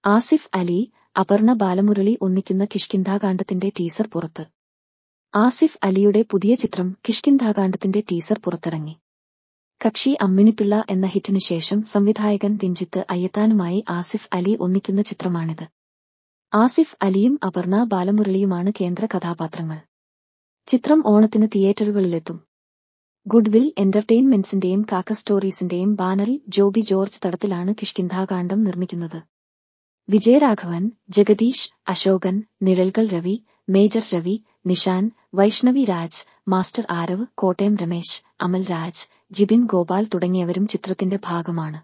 ആസിഫ് അലി, അപർണ ബാലമുരളി ഒന്നിക്കുന്ന കിഷ്കിന്ധാകാന്ഡത്തിന്റെ ടീസർ പുറത്ത്. ആസിഫ് അലിയുടെ പുതിയ ചിത്രം കിഷ്കിന്ധാകാന്ഡത്തിന്റെ ടീസർ പുറത്തിറങ്ങി. കക്ഷി അമ്മിണിപ്പിള്ള എന്ന ഹിറ്റിനു ശേഷം സംവിധായകൻ രഞ്ജിത്ത് അയ്യത്താനുമായി ആസിഫ് അലി ഒന്നിക്കുന്ന ചിത്രമാണിത്. ആസിഫ് അലിയും അപർണ ബാലമുരളിയുമാണ് കേന്ദ്ര കഥാപാത്രങ്ങൾ. ചിത്രം ഓണത്തിന് തിയേറ്ററുകളിലെത്തും. ഗുഡ്വിൽ എന്റർടൈൻമെന്റ്സിന്റെയും കാക്ക സ്റ്റോറീസിന്റെയും ബാനറിൽ ജോബി ജോർജ് തടത്തിലാണ് കിഷ്കിന്ധാകാന്ഡം നിർമ്മിക്കുന്നത്. വിജയരാഘവൻ, ജഗദീഷ്, അശോകൻ, നിഴൽകൾ രവി, മേജർ രവി, നിഷാൻ, വൈഷ്ണവി രാജ്, മാസ്റ്റർ ആരവ്, കോട്ടയം രമേശ്, അമൽ രാജ്, ജിബിൻ ഗോപാൽ തുടങ്ങിയവരും ചിത്രത്തിന്റെ ഭാഗമാണ്.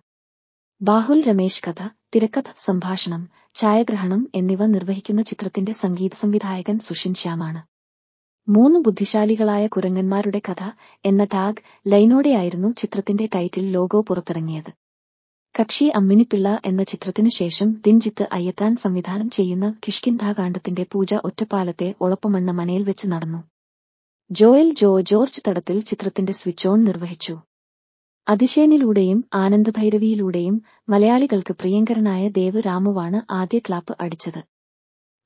ബാഹുൽ രമേശ് കഥ, തിരക്കഥ, സംഭാഷണം, ഛായാഗ്രഹണം എന്നിവ നിർവഹിക്കുന്ന ചിത്രത്തിന്റെ സംഗീത സംവിധായകൻ സുഷിൻ ശ്യാമാണ്. 3 ബുദ്ധിശാലികളായ കുരങ്ങന്മാരുടെ കഥ എന്ന ടാഗ് ലൈനോടെയായിരുന്നു ചിത്രത്തിന്റെ ടൈറ്റിൽ ലോഗോ പുറത്തിറങ്ങിയത്. കക്ഷി അമ്മിണിപ്പിള്ള എന്ന ചിത്രത്തിനു ശേഷം രഞ്ജിത്ത് അയ്യത്താൻ സംവിധാനം ചെയ്യുന്ന കിഷ്കിന്ധാകാന്ഡത്തിന്റെ പൂജ ഒറ്റപ്പാലത്തെ ഒളപ്പമണ്ണ മനയിൽ വെച്ച് നടന്നു. ജോയൽ ജോർജ് തടത്തിൽ ചിത്രത്തിന്റെ സ്വിച്ച് ഓൺ നിർവഹിച്ചു. അതിശയനിലൂടെയും ആനന്ദഭൈരവിയിലൂടെയും മലയാളികൾക്ക് പ്രിയങ്കരനായ ദേവ് രാമുവാണ് ആദ്യ ക്ലാപ്പ് അടിച്ചത്.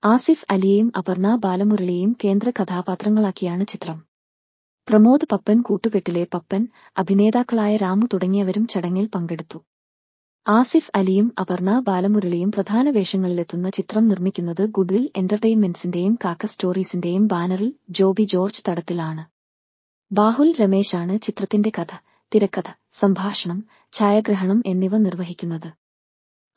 ആസിഫ് അലിയെയും അപർണ ബാലമുരളിയെയും കേന്ദ്ര കഥാപാത്രങ്ങളാക്കിയാണ് ചിത്രം. പ്രമോദ് പപ്പൻ, കൂട്ടുകെട്ടിലെ പപ്പൻ, അഭിനേതാക്കളായ രാമു തുടങ്ങിയവരും ചടങ്ങിൽ പങ്കെടുത്തു. ആസിഫ് അലിയും അപർണ ബാലമുരളിയും പ്രധാന വേഷങ്ങളിലെത്തുന്ന ചിത്രം നിർമ്മിക്കുന്നത് ഗുഡ്വിൽ എന്റർടൈൻമെന്റ്സിന്റെയും കാക്ക സ്റ്റോറീസിന്റെയും ബാനറിൽ ജോബി ജോർജ് തടത്തിലാണ്. ബാഹുൽ രമേശാണ് ചിത്രത്തിന്റെ കഥ, തിരക്കഥ, സംഭാഷണം, ഛായാഗ്രഹണം എന്നിവ നിർവഹിക്കുന്നത്.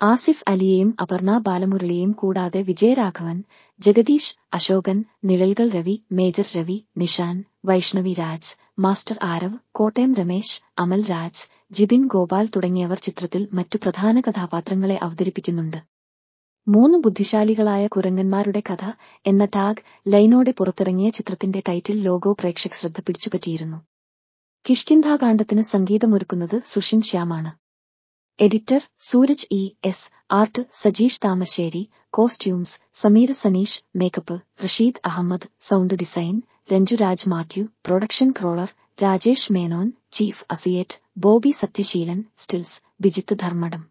ആസിഫ് അലിയെയും അപർണ ബാലമുരളിയെയും കൂടാതെ വിജയരാഘവൻ, ജഗദീഷ്, അശോകൻ, നിഴൽകൾ രവി, മേജർ രവി, നിഷാൻ, വൈഷ്ണവി രാജ്, മാസ്റ്റർ ആരവ്, കോട്ടയം രമേശ്, അമൽ രാജ്, ജിബിൻ ഗോപാൽ തുടങ്ങിയവർ ചിത്രത്തിൽ മറ്റു പ്രധാന കഥാപാത്രങ്ങളെ അവതരിപ്പിക്കുന്നുണ്ട്. 3 ബുദ്ധിശാലികളായ കുരങ്ങന്മാരുടെ കഥ എന്ന ടാഗ് ലൈനോടെ പുറത്തിറങ്ങിയ ചിത്രത്തിന്റെ ടൈറ്റിൽ ലോഗോ പ്രേക്ഷക ശ്രദ്ധ പിടിച്ചുപറ്റിയിരുന്നു. കിഷ്കിന്ധാകാന്ഡത്തിന് സംഗീതമൊരുക്കുന്നത് സുഷിൻ ശ്യാമാണ്. Editor Sooraj S, art Sajeesh Thamassery, costumes Sameer Saneesh, makeup Rasheed Ahammed, sound design Ranjuraj Mathew, production controller Rajesh Menon, chief associate Bobby Sathyasheelan, stills Bijith Dharmadam.